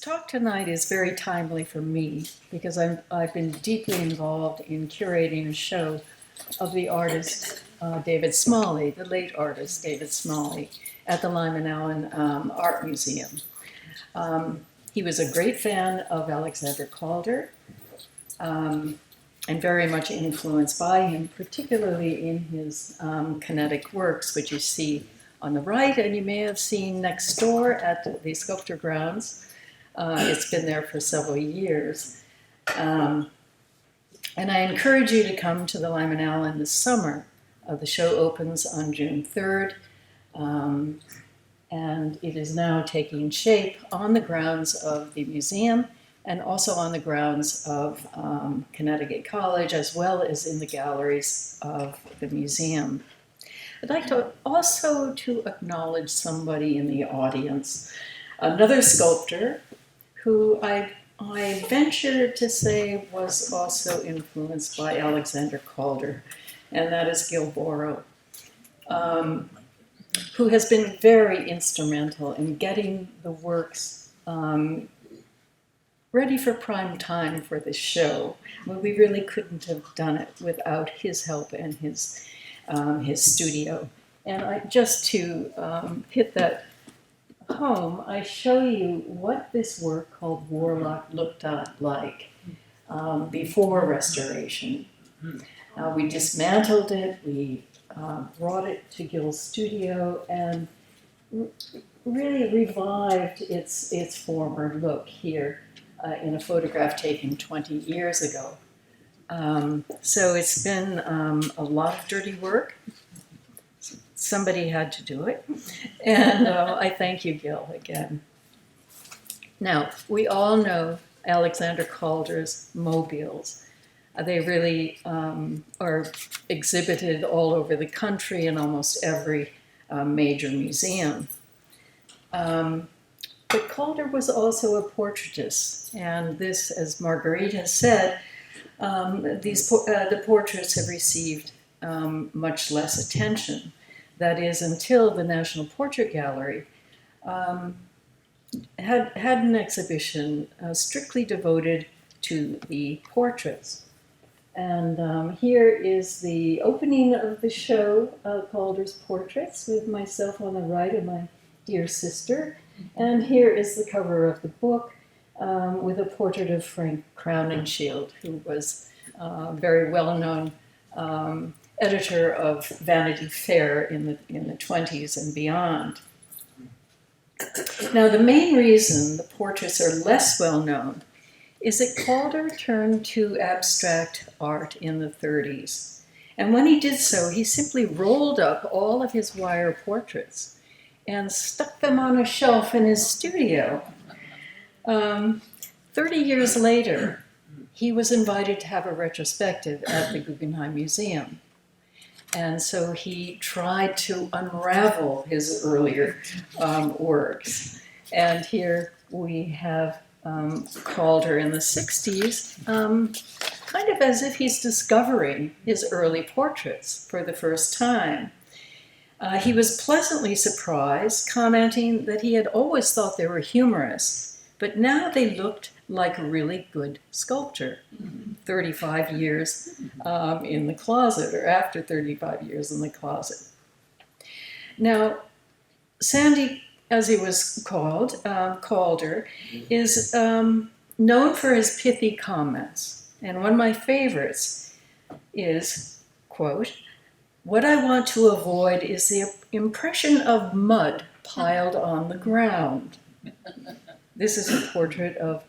talk tonight is very timely for me because I've been deeply involved in curating a show of the artist David Smalley, the late artist David Smalley, at the Lyman Allen Art Museum. He was a great fan of Alexander Calder and very much influenced by him, particularly in his kinetic works, which you see on the right, and you may have seen next door at the sculpture grounds. It's been there for several years. And I encourage you to come to the Lyman Allen this summer. The show opens on June 3rd, and it is now taking shape on the grounds of the museum and also on the grounds of Connecticut College, as well as in the galleries of the museum. I'd like to also acknowledge somebody in the audience, another sculptor who I venture to say was also influenced by Alexander Calder, and that is Gil Borrow, who has been very instrumental in getting the works ready for prime time for this show. Well, we really couldn't have done it without his help and his studio. And just to hit that home, I show you what this work called Warlock looked like before restoration. We dismantled it, we brought it to Gil's studio and really revived its former look here in a photograph taken 20 years ago. So it's been a lot of dirty work. Somebody had to do it. And I thank you, Gil, again. Now, we all know Alexander Calder's mobiles. They really are exhibited all over the country in almost every major museum. But Calder was also a portraitist. And this, as Marguerite has said, the portraits have received much less attention. That is, until the National Portrait Gallery had an exhibition strictly devoted to the portraits. And here is the opening of the show, Calder's Portraits, with myself on the right and my dear sister. And here is the cover of the book with a portrait of Frank Crowninshield, who was a very well-known editor of Vanity Fair in the 20s and beyond. Now, the main reason the portraits are less well-known is that Calder turned to abstract art in the 30s. And when he did so, he simply rolled up all of his wire portraits and stuck them on a shelf in his studio. 30 years later, he was invited to have a retrospective at the Guggenheim Museum. And so he tried to unravel his earlier works. And here we have Calder in the 60s, kind of as if he's discovering his early portraits for the first time. He was pleasantly surprised, commenting that he had always thought they were humorous, but now they looked like really good sculpture. 35 years in the closet, or after 35 years in the closet. Now, Sandy, as he was called, Calder, is known for his pithy comments. And one of my favorites is, quote, "What I want to avoid is the impression of mud piled on the ground." This is a portrait of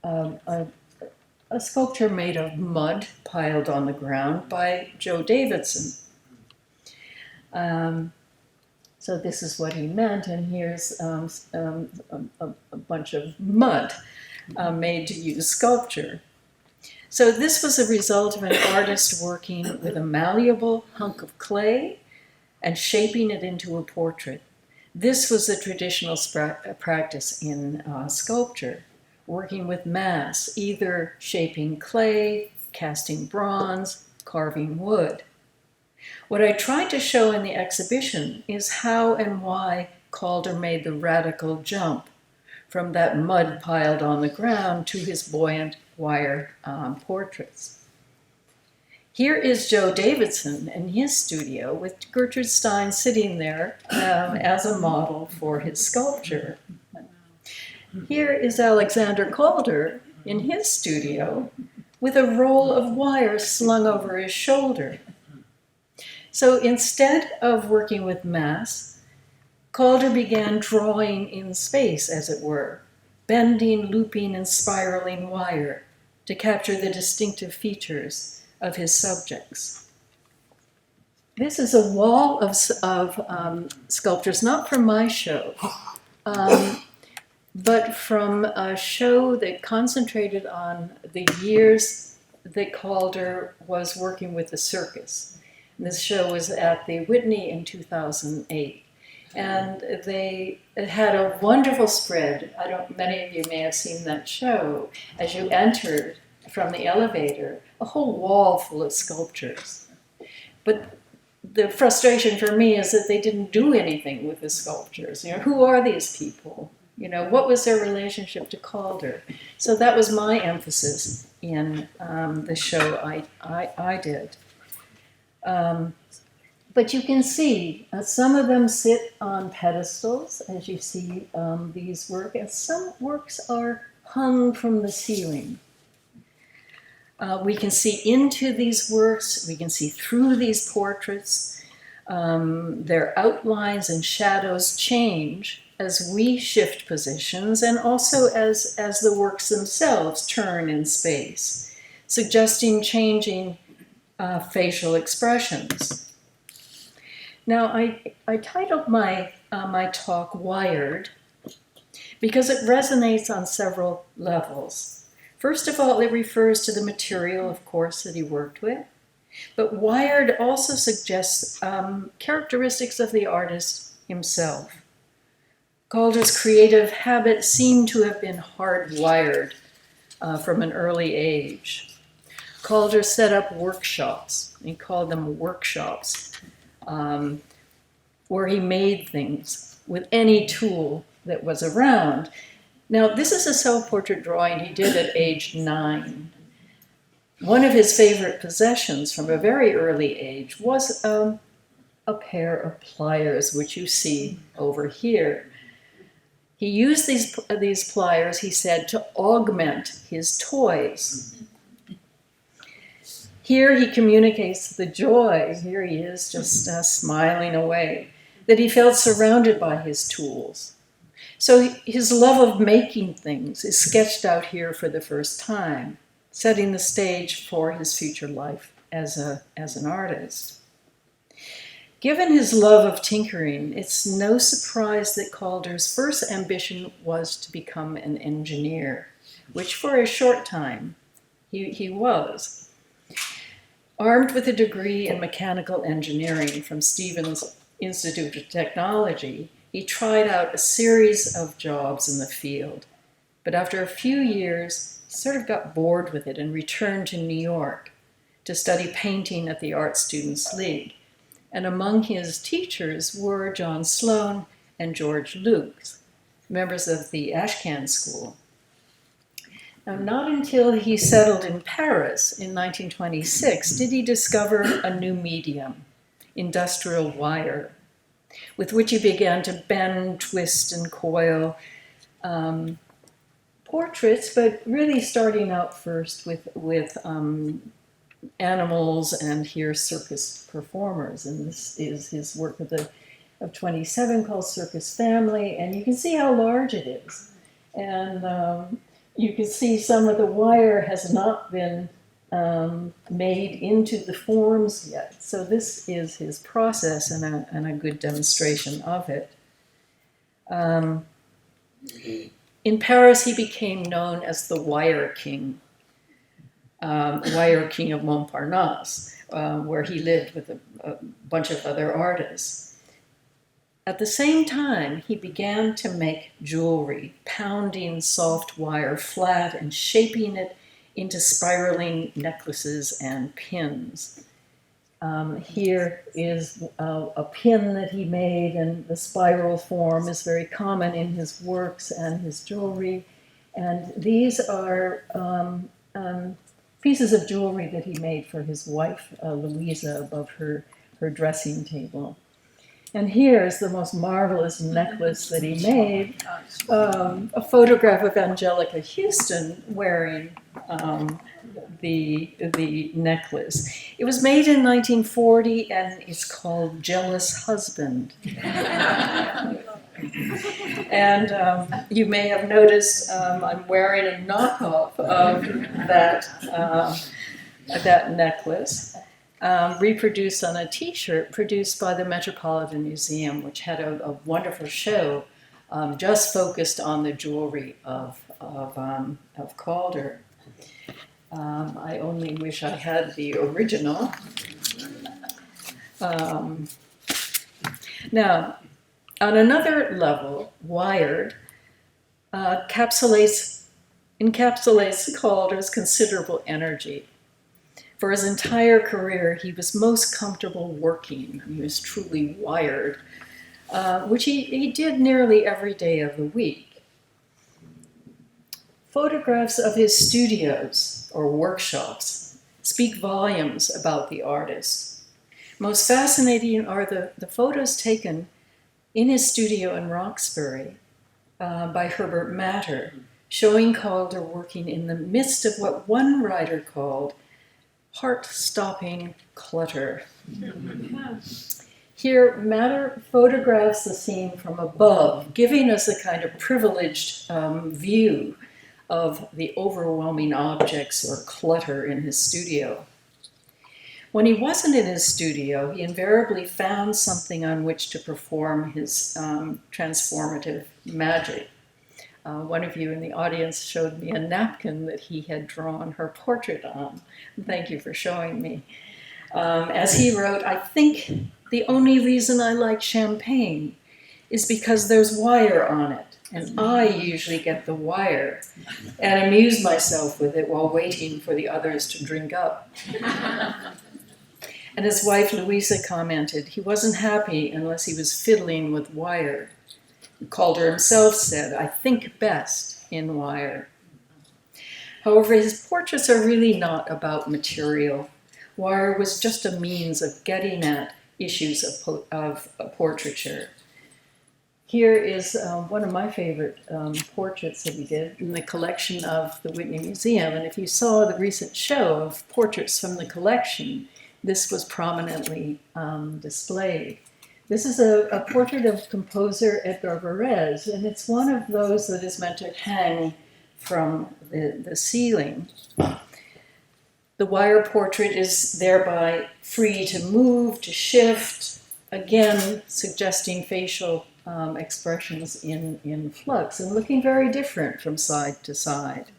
a sculpture made of mud piled on the ground by Joe Davidson. So this is what he meant, and here's a bunch of mud made to use sculpture. So this was a result of an artist working with a malleable hunk of clay and shaping it into a portrait. This was a traditional practice in sculpture, working with mass, either shaping clay, casting bronze, carving wood. What I tried to show in the exhibition is how and why Calder made the radical jump from that mud piled on the ground to his buoyant wire portraits. Here is Joe Davidson in his studio with Gertrude Stein sitting there as a model for his sculpture. Here is Alexander Calder in his studio with a roll of wire slung over his shoulder. So instead of working with mass, Calder began drawing in space, as it were, bending, looping, and spiraling wire to capture the distinctive features of his subjects. This is a wall of sculptures, not from my show, but from a show that concentrated on the years that Calder was working with the circus. And this show was at the Whitney in 2008. And it had a wonderful spread. Many of you may have seen that show. As you entered from the elevator, a whole wall full of sculptures. But the frustration for me is that they didn't do anything with the sculptures. Who are these people? What was their relationship to Calder? So that was my emphasis in the show I did. But you can see some of them sit on pedestals, as you see these works, and some works are hung from the ceiling. We can see into these works, we can see through these portraits. Their outlines and shadows change as we shift positions and also as the works themselves turn in space, suggesting changing facial expressions. Now, I titled my talk Wired because it resonates on several levels. First of all, it refers to the material, of course, that he worked with. But wired also suggests characteristics of the artist himself. Calder's creative habits seem to have been hardwired from an early age. Calder set up workshops. He called them workshops, where he made things with any tool that was around. Now, this is a self-portrait drawing he did at age 9. One of his favorite possessions from a very early age was a pair of pliers, which you see over here. He used these pliers, he said, to augment his toys. Here he communicates the joy, here he is just smiling away, that he felt surrounded by his tools. So his love of making things is sketched out here for the first time, setting the stage for his future life as an artist. Given his love of tinkering, it's no surprise that Calder's first ambition was to become an engineer, which for a short time he was. Armed with a degree in mechanical engineering from Stevens Institute of Technology, he tried out a series of jobs in the field. But after a few years, he sort of got bored with it and returned to New York to study painting at the Art Students League. And among his teachers were John Sloan and George Lukes, members of the Ashcan School. Now, not until he settled in Paris in 1926 did he discover a new medium, industrial wire, with which he began to bend, twist, and coil portraits, but really starting out first with animals and here circus performers. And this is his work of 27 called Circus Family, and you can see how large it is. And you can see some of the wire has not been made into the forms yet. So this is his process and a good demonstration of it. In Paris, he became known as the Wire King. Wire King of Montparnasse, where he lived with a bunch of other artists. At the same time, he began to make jewelry, pounding soft wire flat and shaping it into spiraling necklaces and pins. Here is a pin that he made, and the spiral form is very common in his works and his jewelry. And these are pieces of jewelry that he made for his wife, Louisa, above her dressing table. And here is the most marvelous necklace that he made, a photograph of Angelica Houston wearing the necklace. It was made in 1940, and it's called Jealous Husband. And you may have noticed I'm wearing a knockoff of that necklace, reproduced on a T-shirt produced by the Metropolitan Museum, which had a wonderful show just focused on the jewelry of Calder. I only wish I had the original. Now, on another level, Wired encapsulates Calder's considerable energy. For his entire career, he was most comfortable working. He was truly wired, which he did nearly every day of the week. Photographs of his studios or workshops speak volumes about the artist. Most fascinating are the photos taken in his studio in Roxbury by Herbert Matter, showing Calder working in the midst of what one writer called heart-stopping clutter. Here, Matter photographs the scene from above, giving us a kind of privileged view of the overwhelming objects or clutter in his studio. When he wasn't in his studio, he invariably found something on which to perform his transformative magic. One of you in the audience showed me a napkin that he had drawn her portrait on. Thank you for showing me. As he wrote, I think the only reason I like champagne is because there's wire on it, and I usually get the wire and amuse myself with it while waiting for the others to drink up. And his wife, Louisa, commented, he wasn't happy unless he was fiddling with wire. Calder himself said, I think best in wire. However, his portraits are really not about material. Wire was just a means of getting at issues of portraiture. Here is one of my favorite portraits that he did in the collection of the Whitney Museum. And if you saw the recent show of portraits from the collection, this was prominently displayed. This is a portrait of composer Edgar Varese, and it's one of those that is meant to hang from the ceiling. The wire portrait is thereby free to move, to shift, again suggesting facial expressions in flux and looking very different from side to side.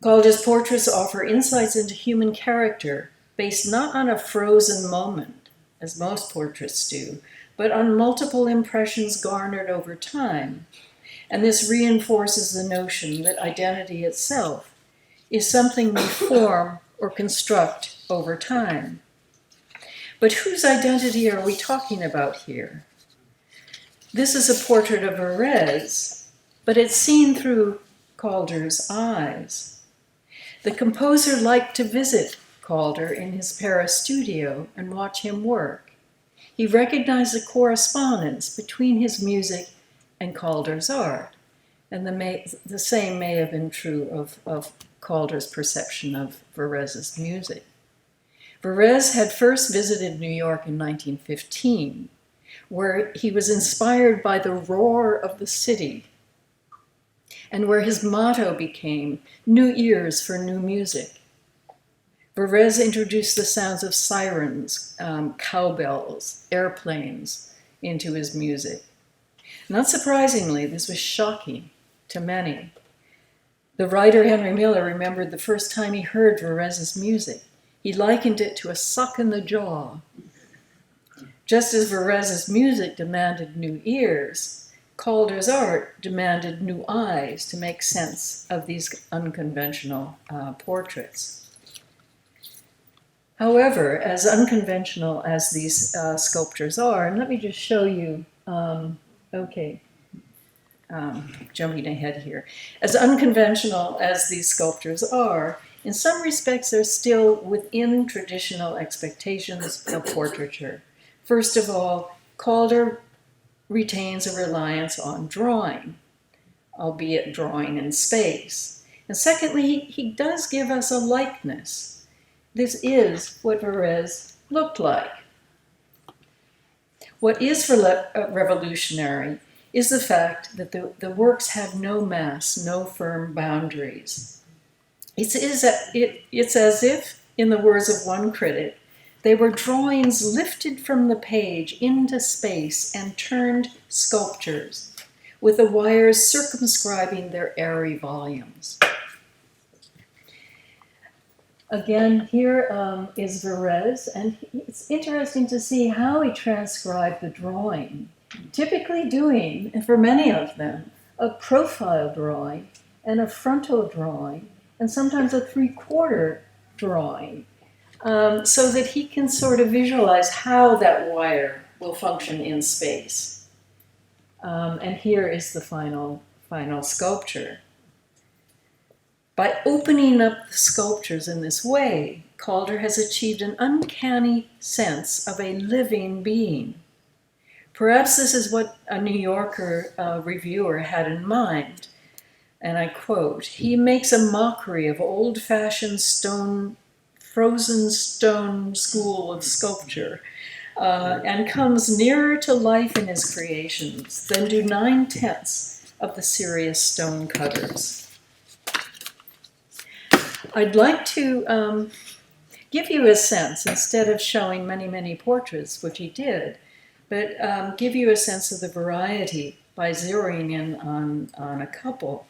Calder's portraits offer insights into human character based not on a frozen moment, as most portraits do, but on multiple impressions garnered over time. And this reinforces the notion that identity itself is something we form or construct over time. But whose identity are we talking about here? This is a portrait of Varese, but it's seen through Calder's eyes. The composer liked to visit Calder in his Paris studio and watch him work. He recognized the correspondence between his music and Calder's art, and the same may have been true of Calder's perception of Varese's music. Varese had first visited New York in 1915, where he was inspired by the roar of the city, and where his motto became, "New ears for new music." Varese introduced the sounds of sirens, cowbells, airplanes into his music. Not surprisingly, this was shocking to many. The writer Henry Miller remembered the first time he heard Varese's music. He likened it to a suck in the jaw. Just as Varese's music demanded new ears, Calder's art demanded new eyes to make sense of these unconventional portraits. However, as unconventional as these sculptures are, and let me just show you, jumping ahead here. As unconventional as these sculptures are, in some respects they're still within traditional expectations of portraiture. First of all, Calder retains a reliance on drawing, albeit drawing in space. And secondly, he does give us a likeness. This is what Varese looked like. What is revolutionary is the fact that the works have no mass, no firm boundaries. It's as if, in the words of one critic, they were drawings lifted from the page into space and turned sculptures, with the wires circumscribing their airy volumes. Again, here is Varese, and it's interesting to see how he transcribed the drawing, typically doing, for many of them, a profile drawing and a frontal drawing, and sometimes a three-quarter drawing, so that he can sort of visualize how that wire will function in space. And here is the final sculpture. By opening up the sculptures in this way, Calder has achieved an uncanny sense of a living being. Perhaps this is what a New Yorker reviewer had in mind, and I quote, "He makes a mockery of old-fashioned frozen stone school of sculpture, and comes nearer to life in his creations than do 9/10 of the serious stone cutters." I'd like to give you a sense, instead of showing many, many portraits, which he did, but give you a sense of the variety by zeroing in on a couple.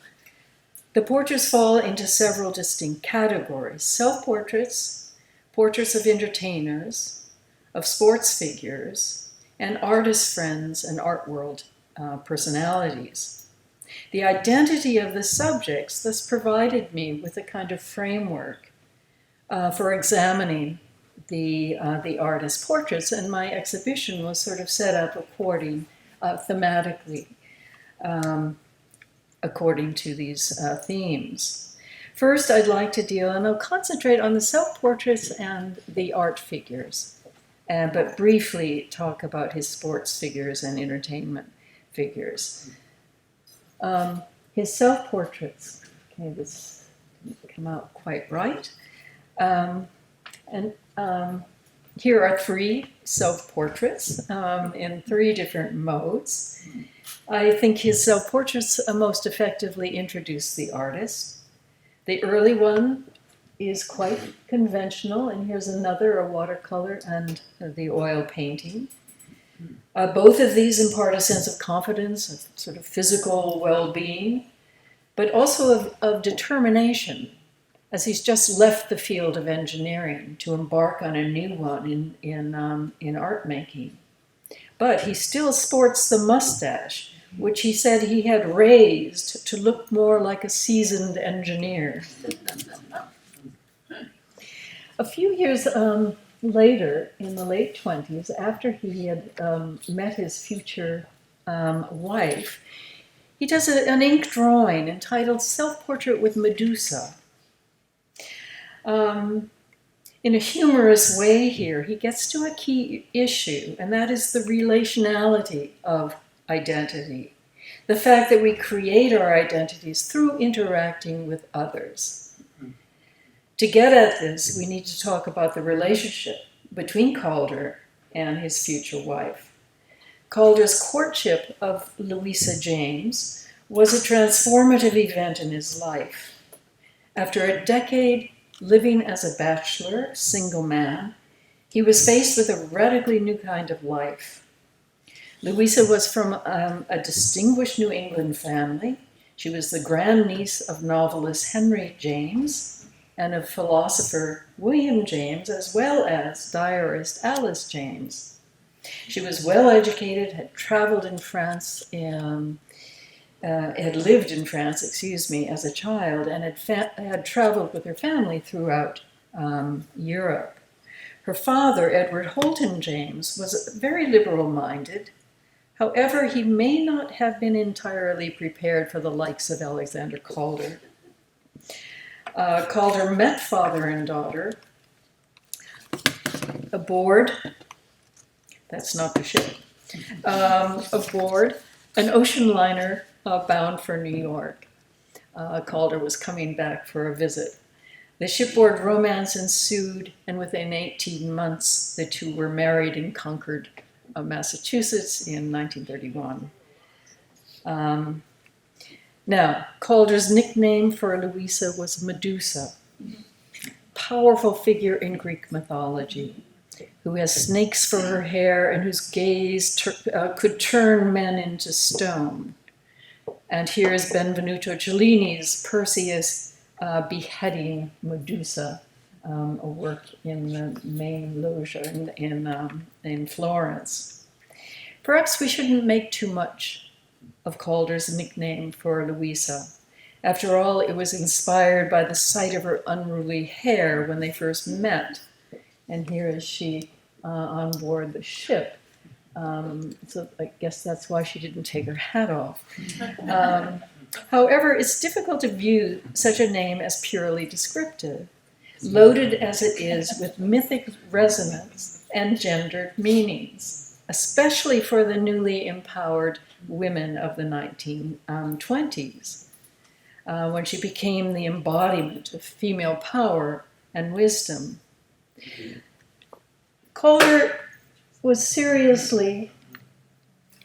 The portraits fall into several distinct categories: self-portraits, portraits of entertainers, of sports figures, and artist friends and art world personalities. The identity of the subjects thus provided me with a kind of framework for examining the artist's portraits, and my exhibition was sort of set up thematically according to these themes. First, I'd like to deal, and I'll concentrate on the self-portraits and the art figures, but briefly talk about his sports figures and entertainment figures. His self-portraits, okay, this didn't come out quite right. Here are 3 self-portraits in 3 different modes. I think his self-portraits most effectively introduce the artist. The early one is quite conventional, and here's another, a watercolor and the oil painting. Both of these impart a sense of confidence, of sort of physical well-being, but also of determination, as he's just left the field of engineering to embark on a new one in art making. But he still sports the mustache, which he said he had raised to look more like a seasoned engineer. A few years later, in the late 20s, after he had met his future wife, he does an ink drawing entitled Self-Portrait with Medusa. In a humorous way here, he gets to a key issue, and that is the relationality of identity. The fact that we create our identities through interacting with others. To get at this, we need to talk about the relationship between Calder and his future wife. Calder's courtship of Louisa James was a transformative event in his life. After a decade living as a bachelor, single man, he was faced with a radically new kind of life. Louisa was from a distinguished New England family. She was the grandniece of novelist Henry James and of philosopher William James, as well as diarist Alice James. She was well educated, had traveled in France, had lived in France, as a child, and had traveled with her family throughout Europe. Her father, Edward Holton James, was very liberal-minded. However, he may not have been entirely prepared for the likes of Alexander Calder. Calder met father and daughter aboard, that's not the ship, aboard an ocean liner bound for New York. Calder was coming back for a visit. The shipboard romance ensued, and within 18 months, the two were married in Concord, Massachusetts in 1931. Now, Calder's nickname for Louisa was Medusa, powerful figure in Greek mythology, who has snakes for her hair and whose gaze could turn men into stone. And here is Benvenuto Cellini's Perseus beheading Medusa, a work in the main loggia in Florence. Perhaps we shouldn't make too much of Calder's nickname for Louisa. After all, it was inspired by the sight of her unruly hair when they first met. And here is she on board the ship. So I guess that's why she didn't take her hat off. However, it's difficult to view such a name as purely descriptive, loaded as it is with mythic resonance and gendered meanings, especially for the newly empowered women of the 1920s, when she became the embodiment of female power and wisdom. Calder was seriously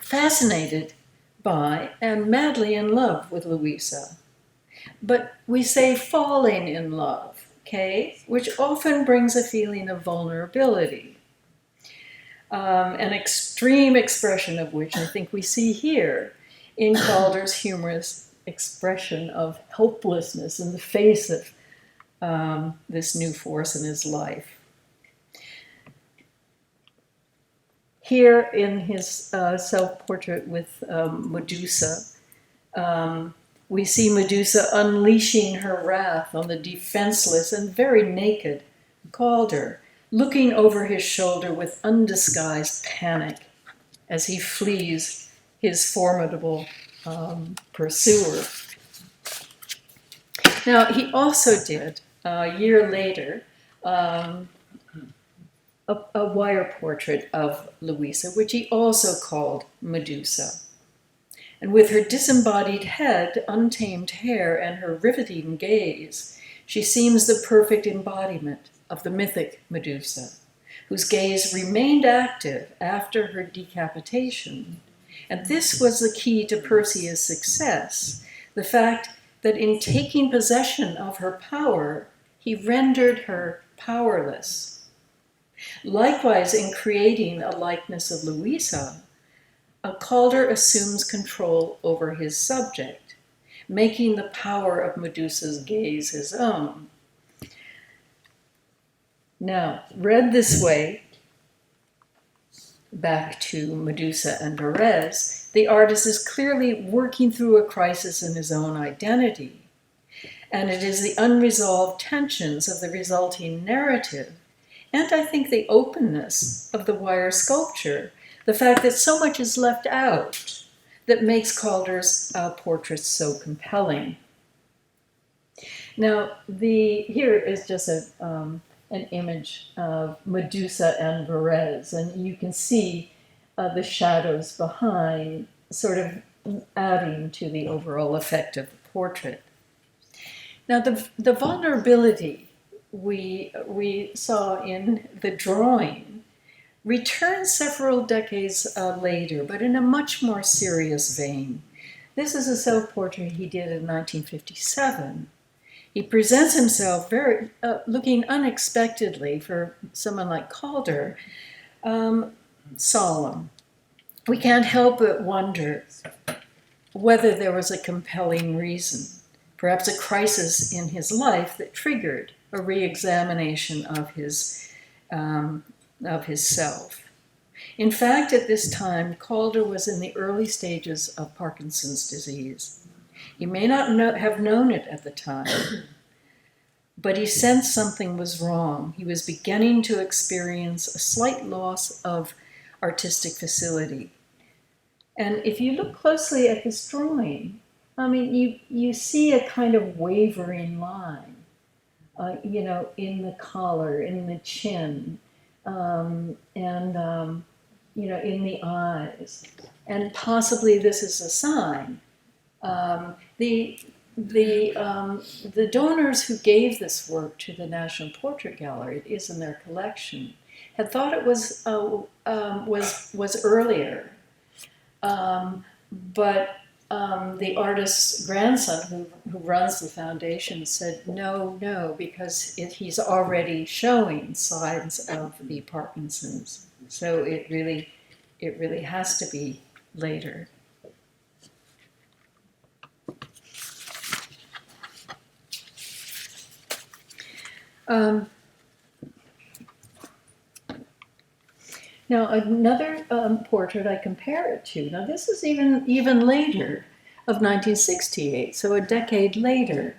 fascinated by and madly in love with Louisa. But we say falling in love, okay, which often brings a feeling of vulnerability. An extreme expression of which I think we see here in Calder's humorous expression of helplessness in the face of this new force in his life. Here in his self-portrait with Medusa, we see Medusa unleashing her wrath on the defenseless and very naked Calder, looking over his shoulder with undisguised panic as he flees his formidable pursuer. Now, he also did, a year later, a wire portrait of Louisa, which he also called Medusa. And with her disembodied head, untamed hair, and her riveting gaze, she seems the perfect embodiment of the mythic Medusa, whose gaze remained active after her decapitation. And this was the key to Perseus' success, the fact that in taking possession of her power, he rendered her powerless. Likewise, in creating a likeness of Louisa, Calder assumes control over his subject, making the power of Medusa's gaze his own. Now, read this way, back to Medusa and Verres, the artist is clearly working through a crisis in his own identity. And it is the unresolved tensions of the resulting narrative, and I think the openness of the wire sculpture, the fact that so much is left out, that makes Calder's portraits so compelling. Now, here is just an image of Medusa and Verres, and you can see the shadows behind, sort of adding to the overall effect of the portrait. Now, the vulnerability we saw in the drawing returns several decades later, but in a much more serious vein. This is a self-portrait he did in 1957. He presents himself very looking unexpectedly for someone like Calder, solemn. We can't help but wonder whether there was a compelling reason, perhaps a crisis in his life that triggered a re-examination of his self. In fact, at this time, Calder was in the early stages of Parkinson's disease. He may not have known it at the time, but he sensed something was wrong. He was beginning to experience a slight loss of artistic facility. And if you look closely at this drawing, I mean, you see a kind of wavering line, you know, in the collar, in the chin, and you know, in the eyes. And possibly this is a sign. The donors who gave this work to the National Portrait Gallery, it is in their collection, had thought it was earlier. But the artist's grandson, who runs the foundation, said no, because he's already showing signs of the Parkinson's. So it really has to be later. Now another portrait I compare it to. Now this is even later, of 1968, so a decade later.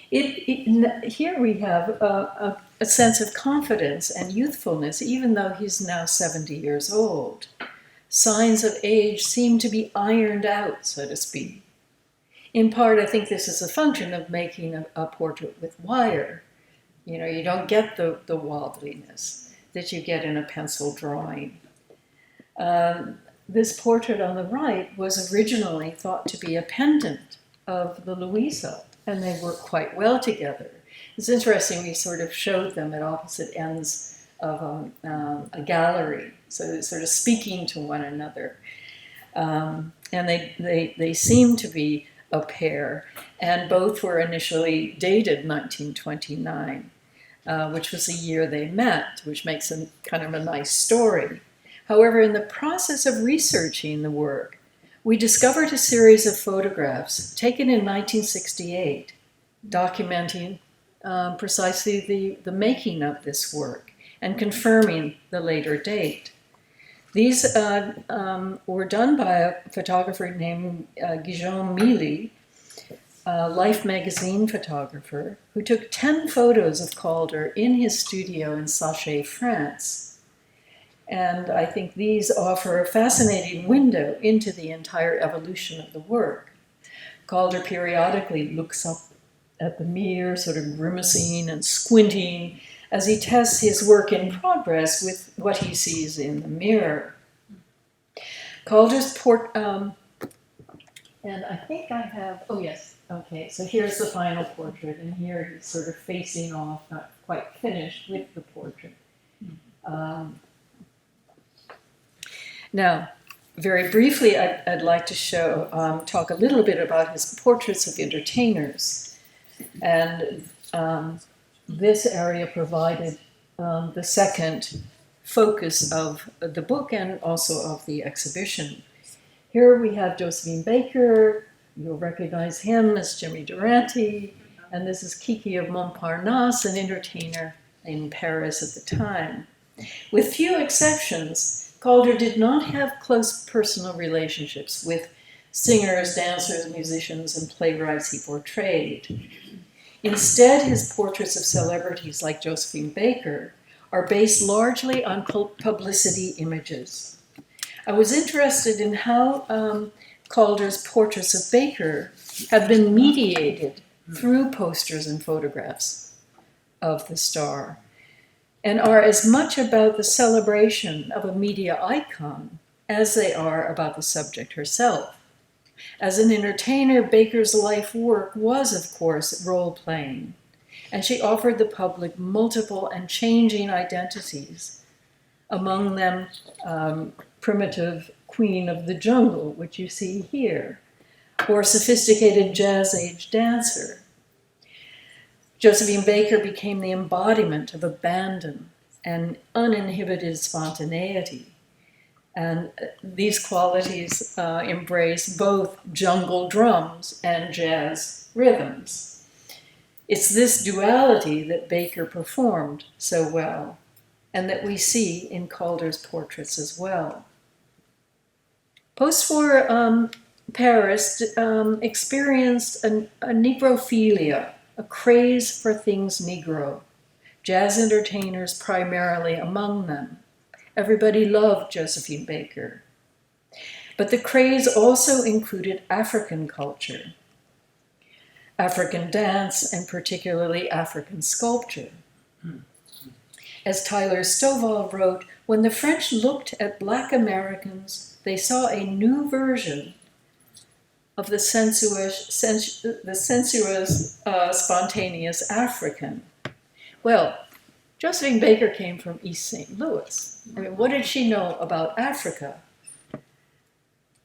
Here we have a sense of confidence and youthfulness, even though he's now 70 years old. Signs of age seem to be ironed out, so to speak. In part, I think this is a function of making a portrait with wire. You know, you don't get the wobbliness that you get in a pencil drawing. This portrait on the right was originally thought to be a pendant of the Louisa, and they work quite well together. It's interesting, we sort of showed them at opposite ends of a gallery, so sort of speaking to one another. And they seem to be a pair, and both were initially dated 1929, which was the year they met, which makes a kind of a nice story. However, in the process of researching the work, we discovered a series of photographs taken in 1968, documenting precisely the making of this work and confirming the later date. These were done by a photographer named Guillaume Milly, a Life magazine photographer, who took 10 photos of Calder in his studio in Sachet, France. And I think these offer a fascinating window into the entire evolution of the work. Calder periodically looks up at the mirror, sort of grimacing and squinting, as he tests his work in progress with what he sees in the mirror. Calder's and I think I have, oh yes, okay, so here's the final portrait, and here he's sort of facing off, not quite finished with the portrait. Now, very briefly, I'd like to talk a little bit about his portraits of entertainers. And this area provided the second focus of the book and also of the exhibition. Here we have Josephine Baker. You'll recognize him as Jimmy Durante. And this is Kiki of Montparnasse, an entertainer in Paris at the time. With few exceptions, Calder did not have close personal relationships with singers, dancers, musicians, and playwrights he portrayed. Instead, his portraits of celebrities like Josephine Baker are based largely on publicity images. I was interested in how Calder's portraits of Baker have been mediated through posters and photographs of the star, and are as much about the celebration of a media icon as they are about the subject herself. As an entertainer, Baker's life work was, of course, role-playing, and she offered the public multiple and changing identities, among them primitive queen of the jungle, which you see here, or sophisticated jazz-age dancer. Josephine Baker became the embodiment of abandon and uninhibited spontaneity. And these qualities embrace both jungle drums and jazz rhythms. It's this duality that Baker performed so well, and that we see in Calder's portraits as well. Post-war Paris experienced a negrophilia, a craze for things Negro, jazz entertainers primarily among them. Everybody loved Josephine Baker. But the craze also included African culture, African dance, and particularly African sculpture. As Tyler Stovall wrote, when the French looked at Black Americans, they saw a new version of the sensuous, spontaneous African. Well, Josephine Baker came from East St. Louis. I mean, what did she know about Africa?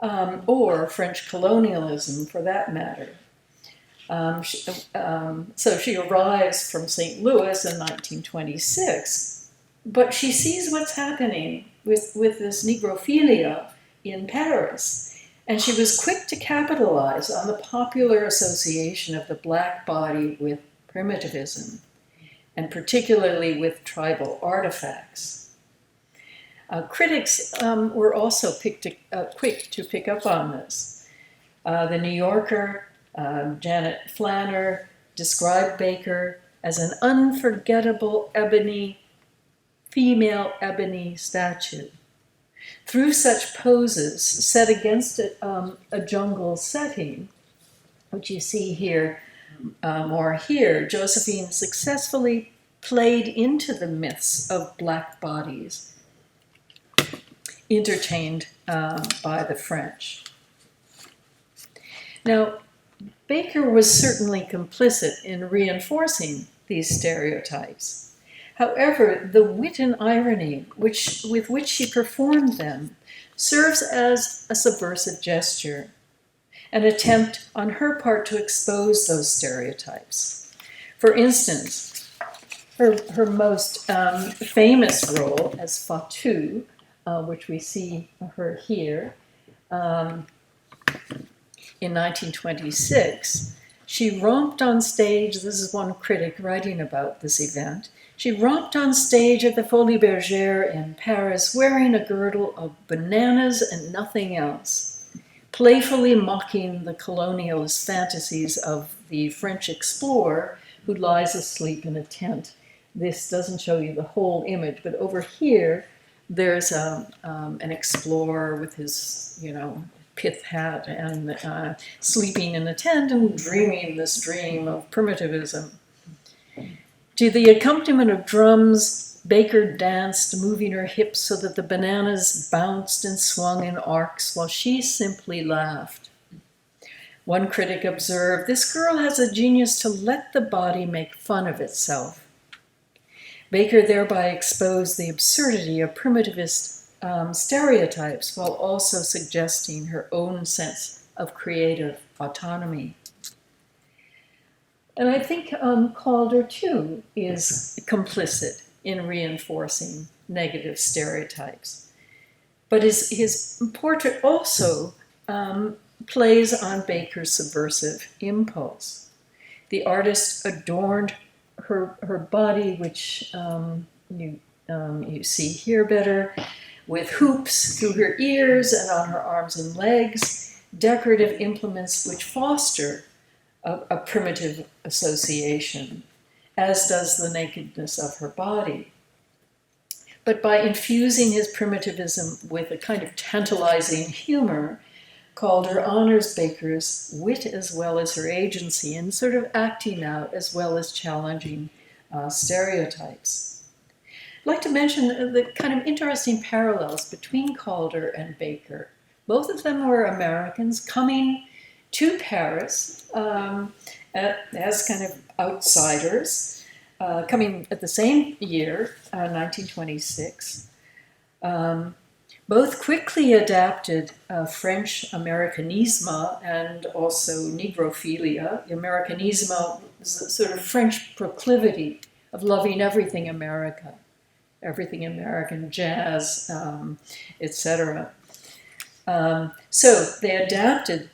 Or French colonialism, for that matter. So she arrives from St. Louis in 1926, but she sees what's happening with this negrophilia in Paris. And she was quick to capitalize on the popular association of the Black body with primitivism, and particularly with tribal artifacts. Critics were also quick to pick up on this. The New Yorker, Janet Flanner, described Baker as an unforgettable female ebony statue. Through such poses set against a jungle setting, which you see here, more here, Josephine successfully played into the myths of Black bodies entertained by the French. Now, Baker was certainly complicit in reinforcing these stereotypes. However, the wit and irony with which she performed them serves as a subversive gesture, an attempt on her part to expose those stereotypes. For instance, her most famous role as Fatou, which we see her here, in 1926, she romped on stage. This is one critic writing about this event. She romped on stage at the Folies Bergère in Paris wearing a girdle of bananas and nothing else, playfully mocking the colonialist fantasies of the French explorer who lies asleep in a tent. This doesn't show you the whole image, but over here there's an explorer with his, pith hat and sleeping in a tent and dreaming this dream of primitivism. To the accompaniment of drums, Baker danced, moving her hips so that the bananas bounced and swung in arcs while she simply laughed. One critic observed, "This girl has a genius to let the body make fun of itself." Baker thereby exposed the absurdity of primitivist stereotypes while also suggesting her own sense of creative autonomy. And I think Calder, too, is complicit in reinforcing negative stereotypes. But his portrait also plays on Baker's subversive impulse. The artist adorned her body, which you see here better, with hoops through her ears and on her arms and legs, decorative implements which foster a primitive association, as does the nakedness of her body. But by infusing his primitivism with a kind of tantalizing humor, Calder honors Baker's wit as well as her agency in sort of acting out as well as challenging stereotypes. I'd like to mention the kind of interesting parallels between Calder and Baker. Both of them were Americans coming to Paris as kind of outsiders, coming at the same year, 1926. Both quickly adapted French Americanisme and also negrophilia. Americanisme is a sort of French proclivity of loving everything American, jazz, etc. So they adapted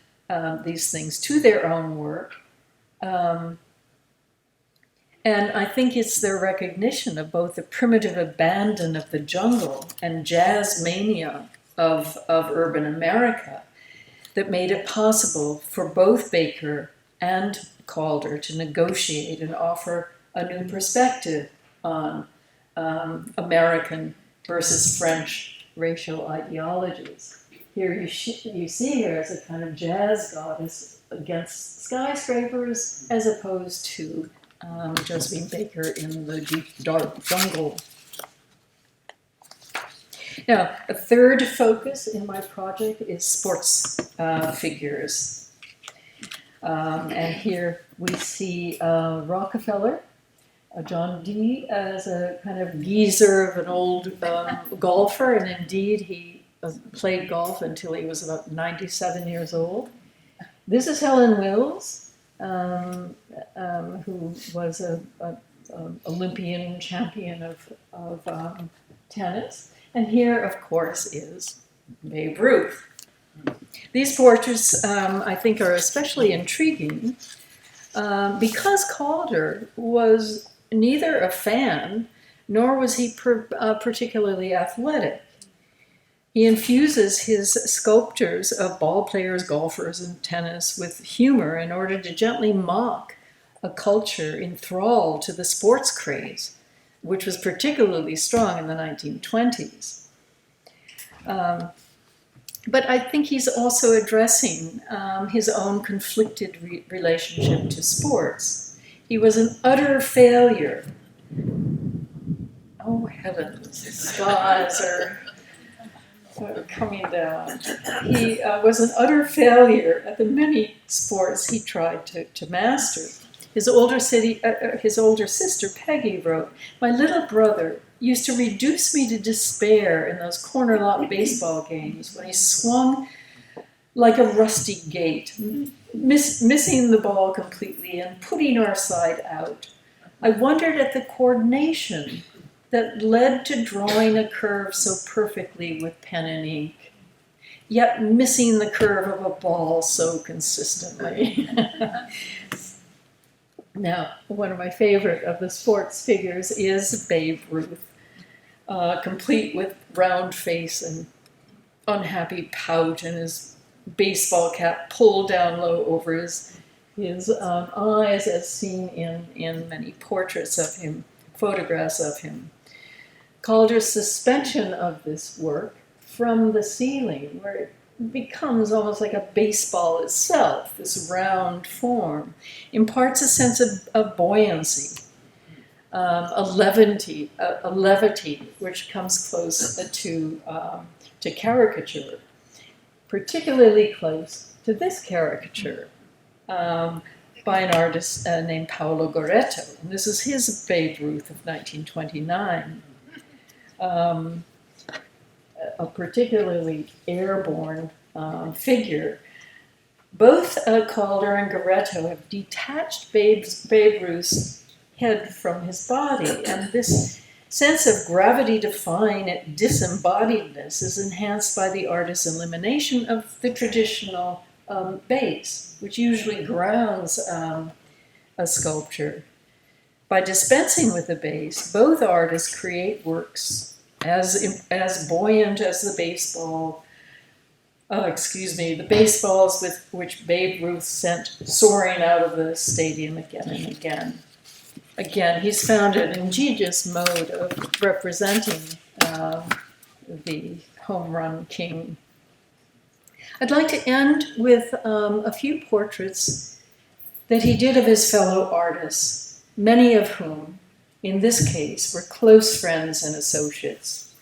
these things to their own work. And I think it's their recognition of both the primitive abandon of the jungle and jazz mania of urban America that made it possible for both Baker and Calder to negotiate and offer a new perspective on American versus French racial ideologies. Here you see her as a kind of jazz goddess against skyscrapers, as opposed to Josephine Baker in the deep, dark jungle. Now, a third focus in my project is sports figures. And here we see Rockefeller, John D. as a kind of geezer of an old golfer, and indeed he played golf until he was about 97 years old. This is Helen Wills, who was an Olympian champion of tennis. And here, of course, is Babe Ruth. These portraits, I think, are especially intriguing because Calder was neither a fan nor was he particularly athletic. He infuses his sculptures of ball players, golfers, and tennis with humor in order to gently mock a culture enthralled to the sports craze, which was particularly strong in the 1920s. But I think he's also addressing his own conflicted relationship to sports. He was an utter failure. Oh heavens, the skies are coming down. He was an utter failure at the many sports he tried to master. His older sister, Peggy, wrote, "My little brother used to reduce me to despair in those corner lot baseball games when he swung like a rusty gate, missing the ball completely and putting our side out. I wondered at the coordination that led to drawing a curve so perfectly with pen and ink, yet missing the curve of a ball so consistently." Now, one of my favorite of the sports figures is Babe Ruth, complete with round face and unhappy pout and his baseball cap pulled down low over his eyes, as seen in many portraits of him, photographs of him. Calder's suspension of this work from the ceiling, where it becomes almost like a baseball itself, this round form, imparts a sense of buoyancy, a levity which comes close to caricature, particularly close to this caricature by an artist named Paolo Goretto. And this is his Babe Ruth of 1929. A particularly airborne figure. Both Calder and Goretto have detached Babe Ruth's head from his body, and this sense of gravity-defying disembodiedness is enhanced by the artist's elimination of the traditional base, which usually grounds a sculpture. By dispensing with the base, both artists create works as buoyant as the baseballs with which Babe Ruth sent soaring out of the stadium again and again. Again, he's found an ingenious mode of representing the home run king. I'd like to end with a few portraits that he did of his fellow artists, many of whom, in this case, were close friends and associates.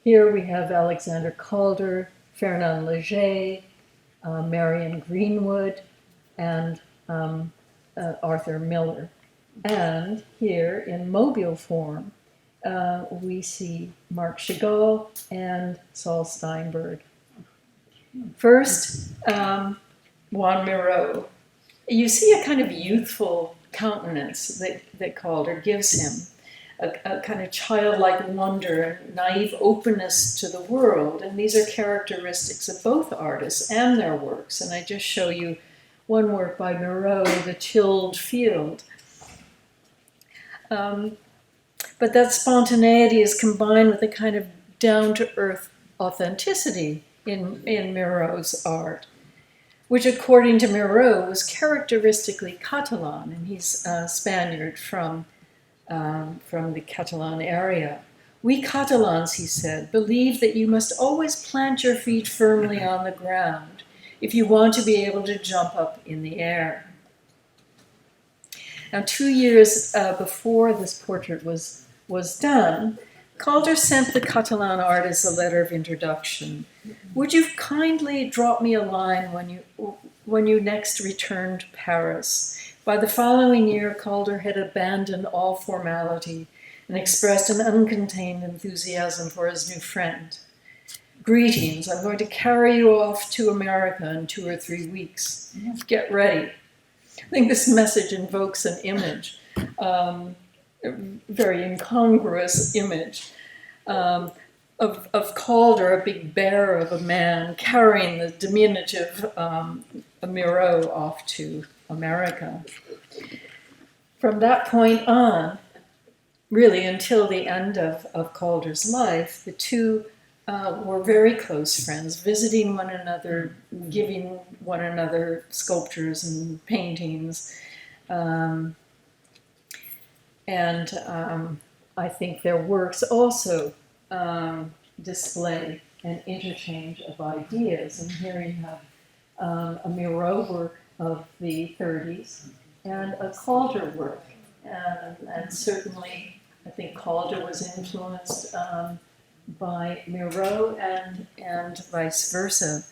Here we have Alexander Calder, Fernand Léger, Marion Greenwood, and Arthur Miller. And here, in mobile form, we see Marc Chagall and Saul Steinberg. First, Juan Miró. You see a kind of youthful countenance that Calder gives him, a kind of childlike wonder and naive openness to the world, and these are characteristics of both artists and their works. And I just show you one work by Miró, The Tilled Field. But that spontaneity is combined with a kind of down-to-earth authenticity in Miraut's art, which according to Miraut was characteristically Catalan, and he's a Spaniard from the Catalan area. We Catalans, he said, believe that you must always plant your feet firmly on the ground if you want to be able to jump up in the air. Now, 2 years before this portrait was done, Calder sent the Catalan artist a letter of introduction. Would you kindly drop me a line when you next return to Paris? By the following year, Calder had abandoned all formality and expressed an uncontained enthusiasm for his new friend. Greetings, I'm going to carry you off to America in 2 or 3 weeks. Get ready. I think this message invokes an image, a very incongruous image, of Calder, a big bear of a man, carrying the diminutive Miraut off to America. From that point on, really until the end of Calder's life, the two were very close friends, visiting one another, giving one another sculptures and paintings. I think their works also display an interchange of ideas. And here you have a Miraut work of the 30s and a Calder work. And certainly, I think Calder was influenced by Miraut and vice versa.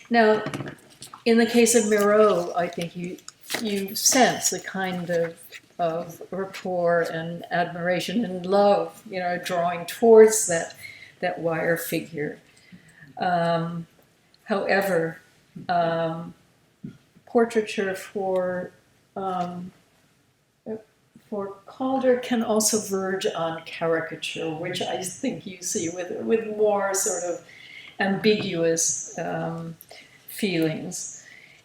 Now, in the case of Miraut, I think you sense a kind of rapport and admiration and love, drawing towards that wire figure. However, portraiture for Calder can also verge on caricature, which I think you see with more sort of ambiguous feelings.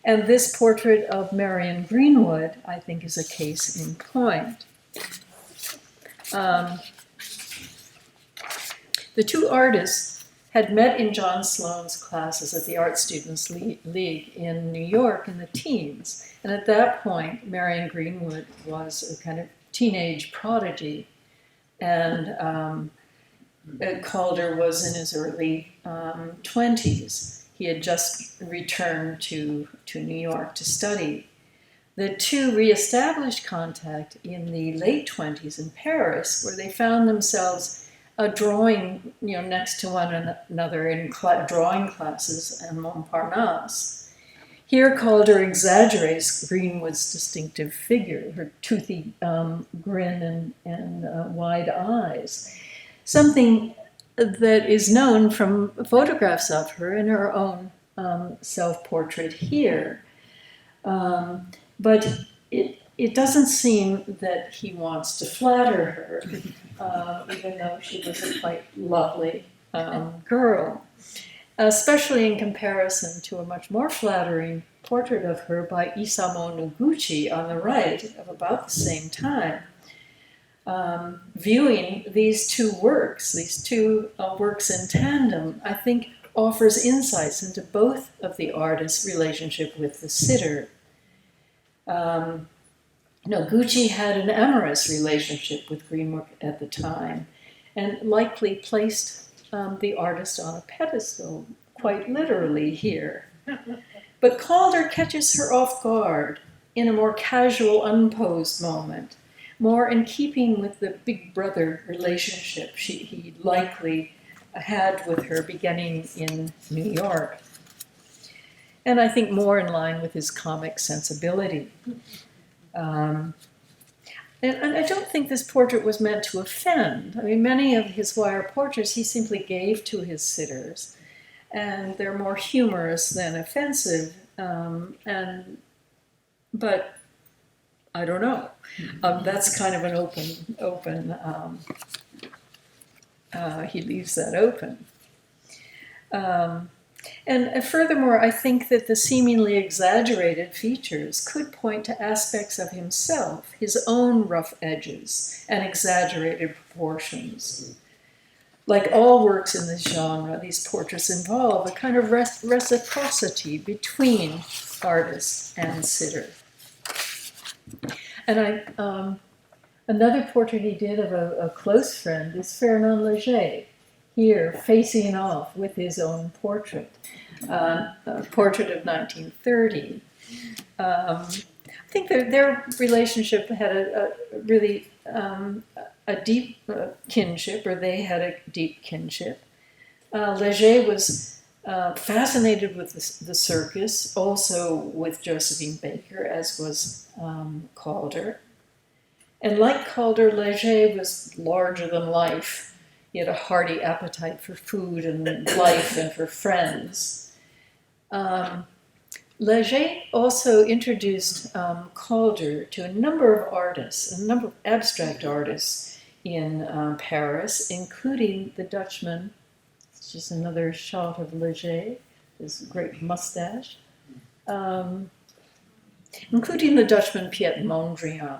And this portrait of Marion Greenwood, I think, is a case in point. The two artists had met in John Sloane's classes at the Art Students League in New York in the teens. And at that point, Marion Greenwood was a kind of teenage prodigy. And Calder was in his early 20s. He had just returned to New York to study. The two reestablished contact in the late 20s in Paris, where they found themselves drawing, next to one another in drawing classes in Montparnasse. Here, Calder exaggerates Greenwood's distinctive figure, her toothy grin and wide eyes, something that is known from photographs of her in her own self-portrait here. But it doesn't seem that he wants to flatter her, even though she was a quite lovely girl, especially in comparison to a much more flattering portrait of her by Isamu Noguchi on the right of about the same time. Viewing these two works in tandem, I think offers insights into both of the artist's relationship with the sitter. Noguchi had an amorous relationship with Greenwood at the time, and likely placed the artist on a pedestal, quite literally here. But Calder catches her off guard in a more casual, unposed moment, more in keeping with the big brother relationship he likely had with her beginning in New York. And I think more in line with his comic sensibility. And I don't think this portrait was meant to offend. I mean, many of his wire portraits he simply gave to his sitters, and they're more humorous than offensive. But I don't know. That's kind of an open. He leaves that open. And furthermore, I think that the seemingly exaggerated features could point to aspects of himself, his own rough edges and exaggerated proportions. Like all works in this genre, these portraits involve a kind of reciprocity between artist and sitter. And another portrait he did of a close friend is Fernand Léger, here facing off with his own portrait, a portrait of 1930. I think their relationship had a really a deep kinship, or they had a deep kinship. Léger was fascinated with the circus, also with Josephine Baker, as was Calder. And like Calder, Léger was larger than life. He had a hearty appetite for food and life and for friends. Léger also introduced Calder to a number of artists, a number of abstract artists in Paris, including the Dutchman. It's just another shot of Léger, his great mustache, including the Dutchman Piet Mondrian,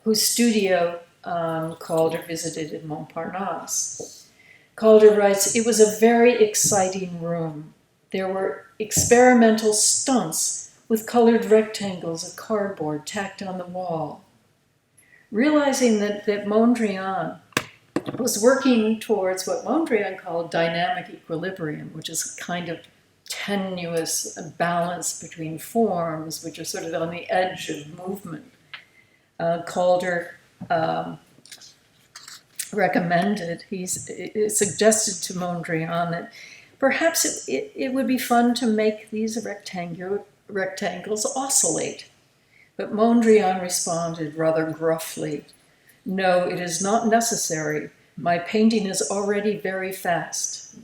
whose studio Calder visited in Montparnasse. Calder writes, "It was a very exciting room. There were experimental stunts with colored rectangles of cardboard tacked on the wall." Realizing that Mondrian was working towards what Mondrian called dynamic equilibrium, which is kind of tenuous balance between forms, which are sort of on the edge of movement. Calder recommended, he suggested to Mondrian that perhaps it would be fun to make these rectangles oscillate. But Mondrian responded rather gruffly, "No, it is not necessary. My painting is already very fast."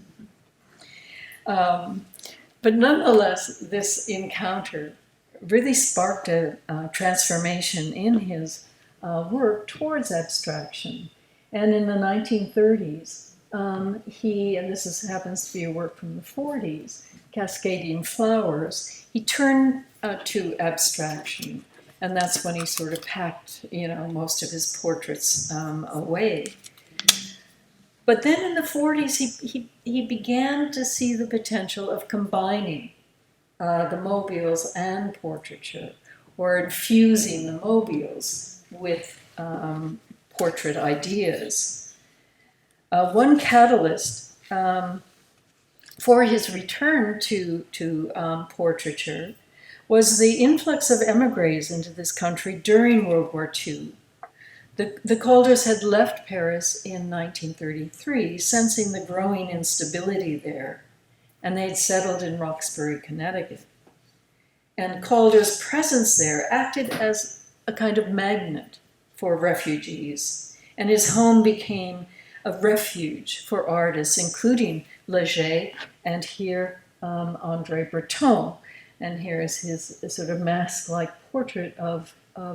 But nonetheless, this encounter really sparked a transformation in his work towards abstraction. And in the 1930s, he, and this happens to be a work from the 40s, Cascading Flowers, he turned to abstraction. And that's when he sort of packed, most of his portraits away. But then in the 40s, he began to see the potential of combining the mobiles and portraiture, or infusing the mobiles with portrait ideas. One catalyst for his return to portraiture was the influx of emigres into this country during World War II. The Calders had left Paris in 1933, sensing the growing instability there, and they had settled in Roxbury, Connecticut. And Calder's presence there acted as a kind of magnet for refugees, and his home became a refuge for artists, including Léger, and here André Breton. And here is his sort of mask-like portrait of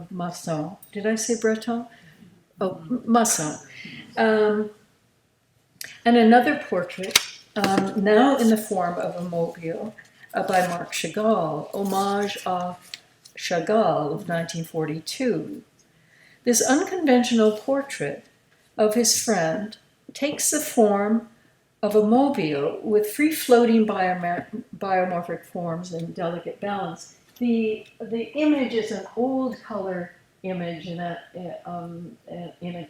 Masson. Did I say Breton? Oh, Masson. And another portrait, now in the form of a mobile, by Marc Chagall, Hommage à Chagall of 1942. This unconventional portrait of his friend takes the form of a mobile with free-floating biomorphic forms and delicate balance. The image is an old color image in a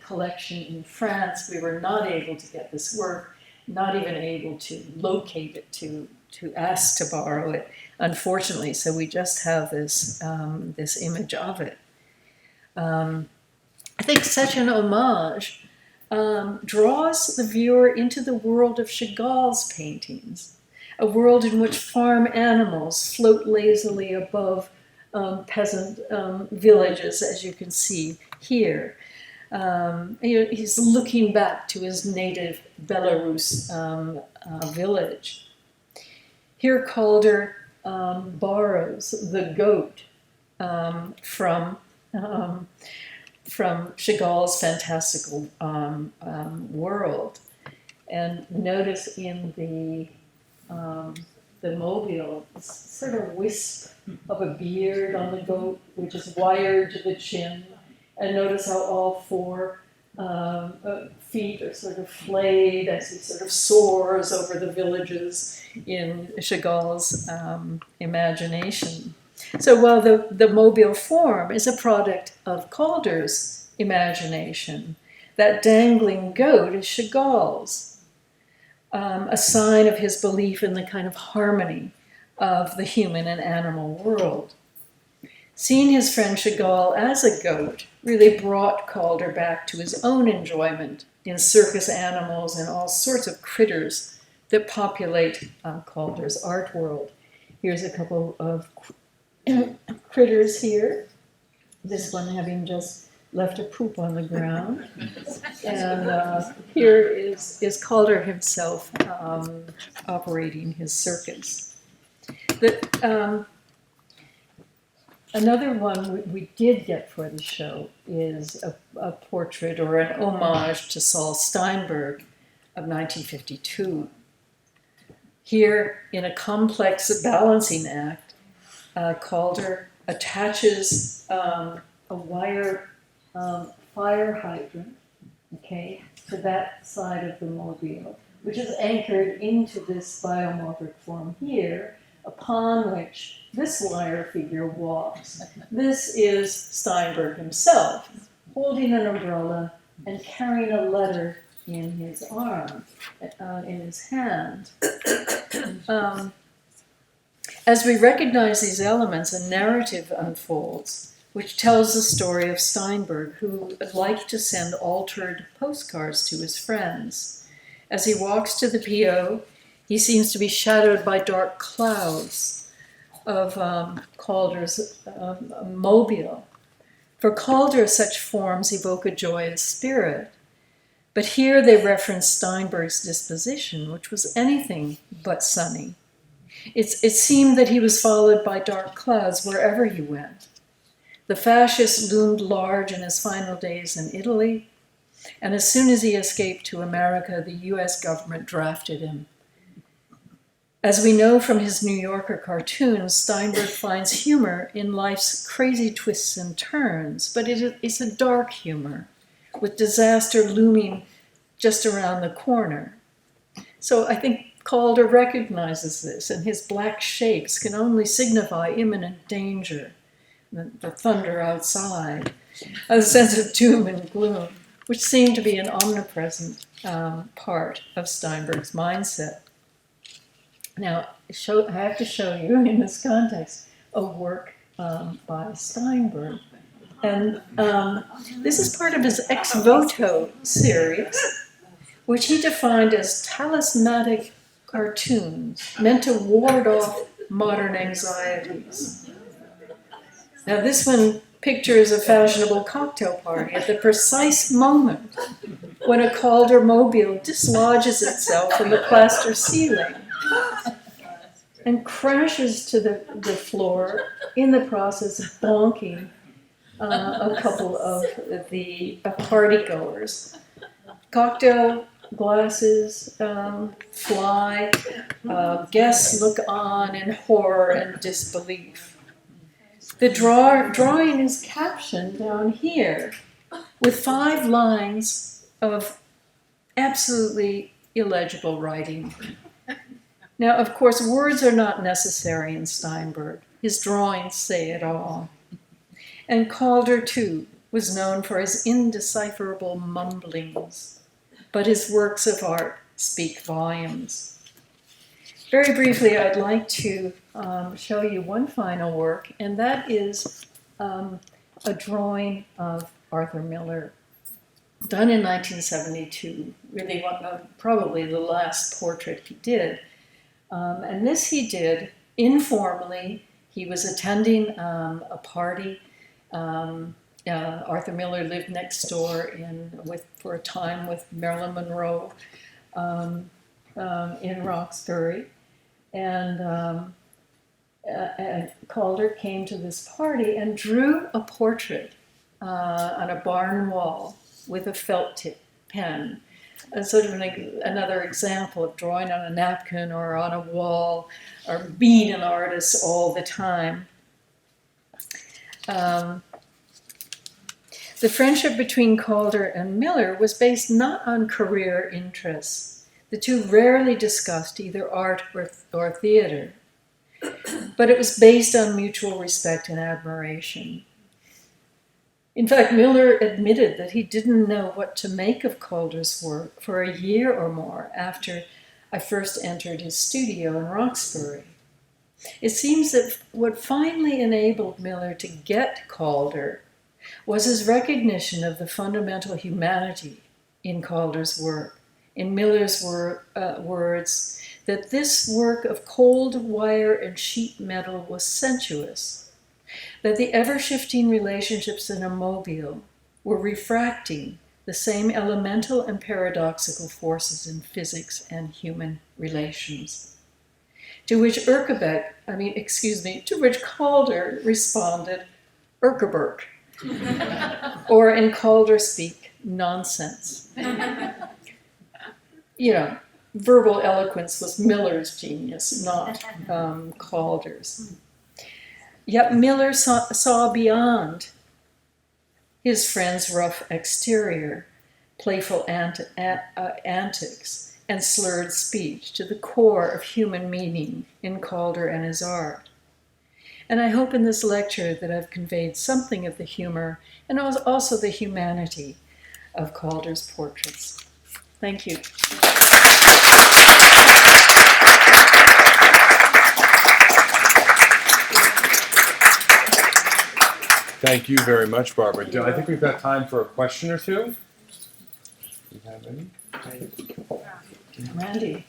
collection in France. We were not able to get this work, not even able to locate it, to ask to borrow it, unfortunately. So we just have this this image of it. I think such an homage draws the viewer into the world of Chagall's paintings, a world in which farm animals float lazily above peasant villages, as you can see here. He's looking back to his native Belarus village. Here Calder borrows the goat from Chagall's fantastical world. And notice in the the mobile, this sort of wisp of a beard on the goat, which is wired to the chin. And notice how all four feet are sort of flayed as he sort of soars over the villages in Chagall's imagination. So while the mobile form is a product of Calder's imagination, that dangling goat is Chagall's, a sign of his belief in the kind of harmony of the human and animal world. Seeing his friend Chagall as a goat really brought Calder back to his own enjoyment in circus animals and all sorts of critters that populate Calder's art world. Here's a couple of critters here. This one having just left a poop on the ground. And here is Calder himself operating his circus. Another one we did get for the show is a portrait or an homage to Saul Steinberg of 1952. Here, in a complex balancing act, Calder attaches a wire fire hydrant, okay, to that side of the mobile, which is anchored into this biomorphic form here, upon which this wire figure walks. This is Steinberg himself, holding an umbrella and carrying a letter in his arm, in his hand. As we recognize these elements, a narrative unfolds, which tells the story of Steinberg, who liked to send altered postcards to his friends. As he walks to the PO, he seems to be shadowed by dark clouds of Calder's mobile. For Calder, such forms evoke a joyous spirit. But here they reference Steinberg's disposition, which was anything but sunny. It seemed that he was followed by dark clouds wherever he went. The fascist loomed large in his final days in Italy, and as soon as he escaped to America, the US government drafted him. As we know from his New Yorker cartoons, Steinberg finds humor in life's crazy twists and turns, but it's a dark humor, with disaster looming just around the corner. So I think Calder recognizes this, and his black shapes can only signify imminent danger, the thunder outside, a sense of doom and gloom, which seemed to be an omnipresent part of Steinberg's mindset. Now, I have to show you in this context a work by Steinberg. And this is part of his Ex Voto series, which he defined as talismanic cartoons meant to ward off modern anxieties. Now, this one pictures a fashionable cocktail party at the precise moment when a Calder mobile dislodges itself from the plaster ceiling and crashes to the floor, in the process of bonking a couple of the partygoers. Cocktail glasses fly, guests look on in horror and disbelief. The drawing is captioned down here with 5 lines of absolutely illegible writing. Now, of course, words are not necessary in Steinberg. His drawings say it all. And Calder, too, was known for his indecipherable mumblings, but his works of art speak volumes. Very briefly, I'd like to show you one final work, and that is a drawing of Arthur Miller, done in 1972, really probably the last portrait he did. And this he did informally. He was attending a party. Arthur Miller lived next door for a time with Marilyn Monroe in Roxbury. And Calder came to this party and drew a portrait on a barn wall with a felt tip pen sort of another example of drawing on a napkin or on a wall or being an artist all the time. The friendship between Calder and Miller was based not on career interests. The two rarely discussed either art or theater, but it was based on mutual respect and admiration. In fact, Miller admitted that he didn't know what to make of Calder's work for a year or more after I first entered his studio in Roxbury. It seems that what finally enabled Miller to get Calder was his recognition of the fundamental humanity in Calder's work. In Miller's words, that this work of cold wire and sheet metal was sensuous, that the ever-shifting relationships in a mobile were refracting the same elemental and paradoxical forces in physics and human relations. To which Calder responded, Erkeberk, or in Calder speak, nonsense. Verbal eloquence was Miller's genius, not Calder's. Yet Miller saw beyond his friend's rough exterior, playful antics, and slurred speech to the core of human meaning in Calder and his art. And I hope in this lecture that I've conveyed something of the humor and also the humanity of Calder's portraits. Thank you. Thank you very much, Barbara. I think we've got time for a question or two. Do you have any? Randy.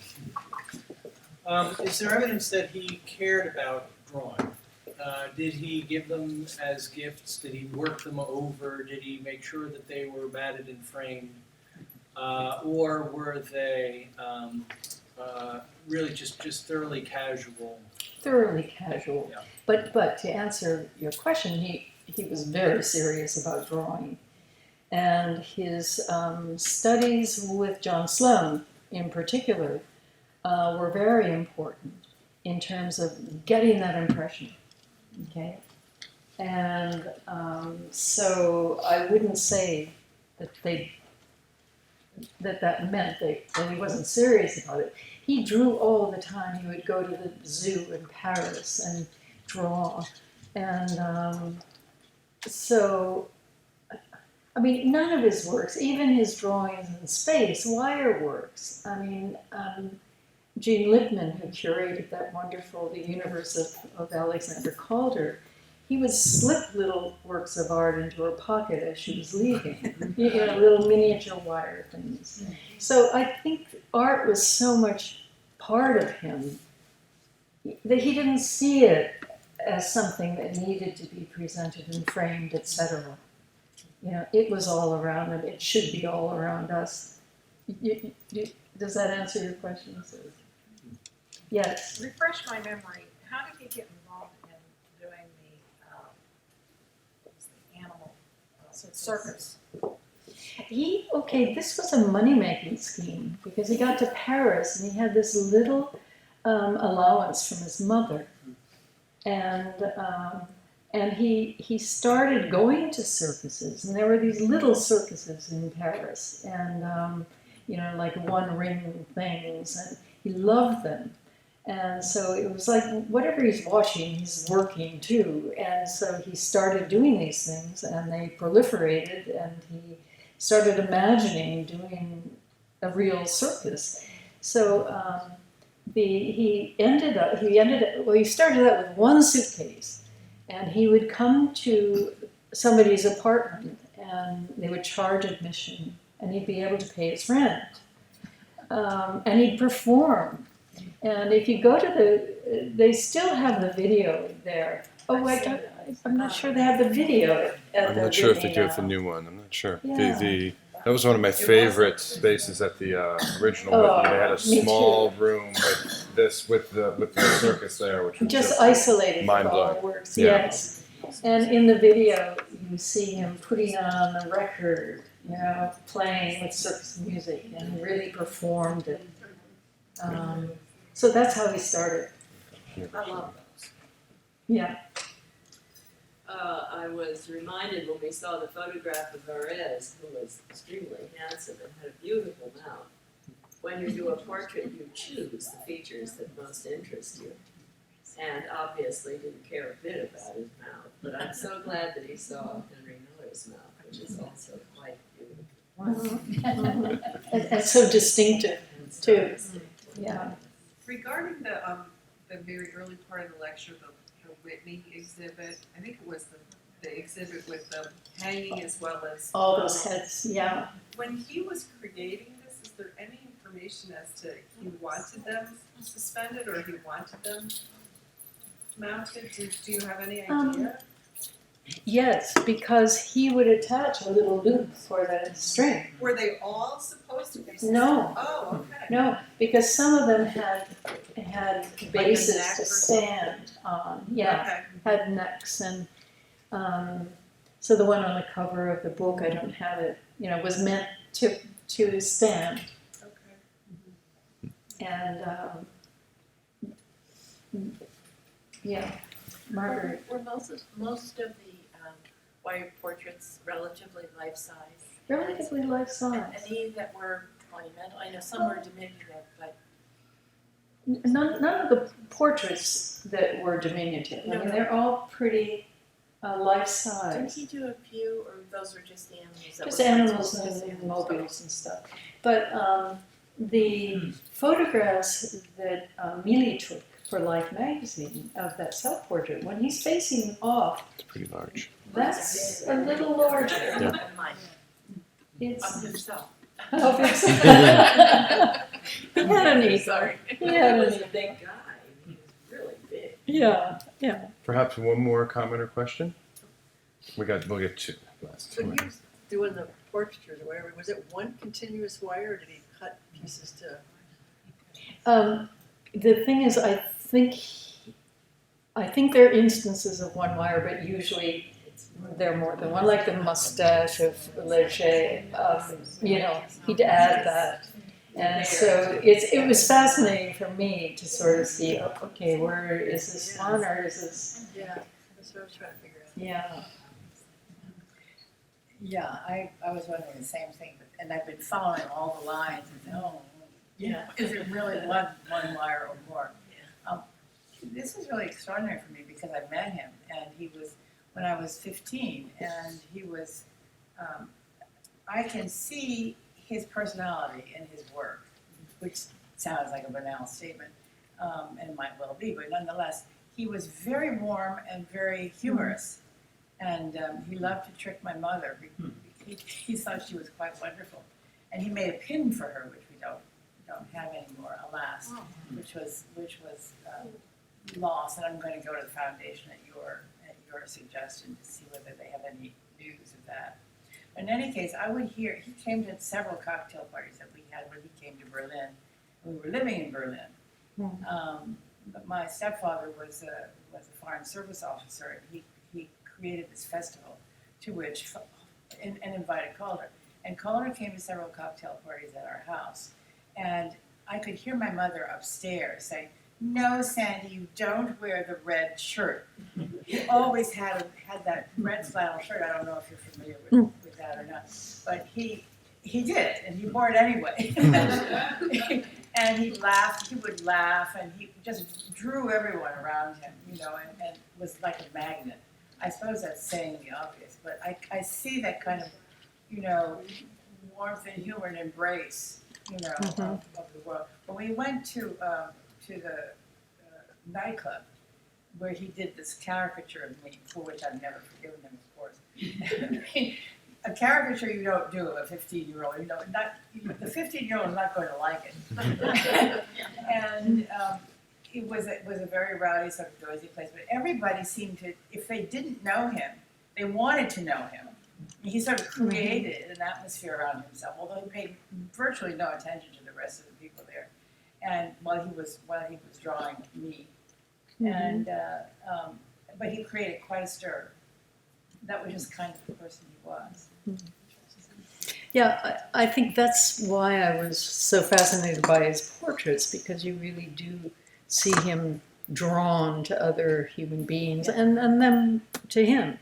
Is there evidence that he cared about drawing? Did he give them as gifts? Did he work them over? Did he make sure that they were matted and framed? Or were they really just thoroughly casual? Thoroughly casual. Yeah. But to answer your question, he was very serious about drawing. And his studies with John Sloan, in particular, were very important in terms of getting that impression. Okay, and so I wouldn't say that that meant that he wasn't serious about it. He drew all the time. He would go to the zoo in Paris and draw, and none of his works, even his drawings in space, wire works. Gene Lippmann, who curated that wonderful The Universe of Alexander Calder, he would slip little works of art into her pocket as she was leaving, little miniature wire things. So I think art was so much part of him that he didn't see it as something that needed to be presented and framed, etc. It was all around him. It should be all around us. Does that answer your question? Yes. Refresh my memory. How did he get involved in doing the animal circus? This was a money-making scheme because he got to Paris and he had this little allowance from his mother, and he started going to circuses, and there were these little circuses in Paris, and like one-ring things, and he loved them. And so it was like whatever he's watching, he's working too. And so he started doing these things, and they proliferated, and he started imagining doing a real circus. So he started out with one suitcase, and he would come to somebody's apartment, and they would charge admission, and he'd be able to pay his rent. And he'd perform. And if you go to they still have the video there. Oh, I'm not sure they have the video. I'm not sure if they do have the new one. I'm not sure. Yeah. That was one of my favorite spaces at the original. They had a small room with the circus there, which was just isolated mind-blowing. Works. Yeah. Yes. And in the video, you see him putting on a record, playing with circus music and really performed it. So that's how he started. I love those. Yeah. I was reminded when we saw the photograph of Varese, who was extremely handsome and had a beautiful mouth. When you do a portrait, you choose the features that most interest you. And obviously didn't care a bit about his mouth, but I'm so glad that he saw Henry Miller's mouth, which is also quite beautiful. And so distinctive, And so too. distinctive. Yeah. Regarding the very early part of the lecture, the Whitney exhibit, I think it was the exhibit with the hanging as well as All those heads, yeah. When he was creating this, is there any information as to he wanted them suspended or he wanted them mounted? Do you have any idea? Yes, because he would attach a little loop for the string. Were they all supposed to be suspended? No. Oh, okay. No, because some of them had bases neck to or stand on. Yeah, Okay. had necks, and so the one on the cover of the book, I don't have it. Was meant to stand, Okay. and yeah, Margaret. Were most of the wire portraits relatively life-size? Relatively life size. Any that were monumental? I know some were diminutive, but None of the portraits that were diminutive. I mean, they're all pretty life didn't size. he do a few, or those were just animals? That Just were animals principal? and mobiles and stuff. But the photographs that Mealy took for Life magazine of that self-portrait, when he's facing off, It's pretty large. that's a little larger. Yeah. Mine, It's of himself. of himself. He had a knee. Sorry. He had He a was knee. a big guy. He was really big. Yeah. Perhaps one more comment or question? We'll get two last. So he was doing the portraiture or whatever, was it one continuous wire or did he cut pieces to? The thing is, I think there are instances of one wire, but usually there are more than one. Like the mustache of Leger, he'd add that, and so it was fascinating for me to sort of see, okay, where is this one or is this? Yeah, that's what I was trying to figure out. Yeah. Yeah, I was wondering the same thing, and I've been following all the lines and is it really one wire or more? This was really extraordinary for me because I met him, and he was, when I was 15, and he was, I can see his personality in his work, which sounds like a banal statement, and might well be, but nonetheless, he was very warm and very humorous. And he loved to trick my mother. He thought she was quite wonderful, and he made a pin for her, which we don't have anymore, alas, which was lost. And I'm going to go to the foundation at your suggestion to see whether they have any news of that. In any case, I would hear he came to several cocktail parties that we had when he came to Berlin. We were living in Berlin, but my stepfather was a foreign service officer, and he created this festival to which and invited Calder. And Calder came to several cocktail parties at our house. And I could hear my mother upstairs saying, "No, Sandy, you don't wear the red shirt." He always had that red flannel shirt. I don't know if you're familiar with that or not. But he did it, and he wore it anyway. And he would laugh, and he just drew everyone around him, and was like a magnet. I suppose that's saying the obvious, but I see that kind of, warmth and humor and embrace, of the world. When we went to the nightclub, where he did this caricature of me, for which I've never forgiven him, of course. A caricature you don't do of a 15-year-old, the 15-year-old is not going to like it. And it was a very rowdy, sort of noisy place, but everybody seemed to, if they didn't know him, they wanted to know him. He sort of created an atmosphere around himself, although he paid virtually no attention to the rest of the people there. And while he was drawing me, and but he created quite a stir. That was just kind of the person he was. Yeah, I think that's why I was so fascinated by his portraits, because you really do see him drawn to other human beings and them to him.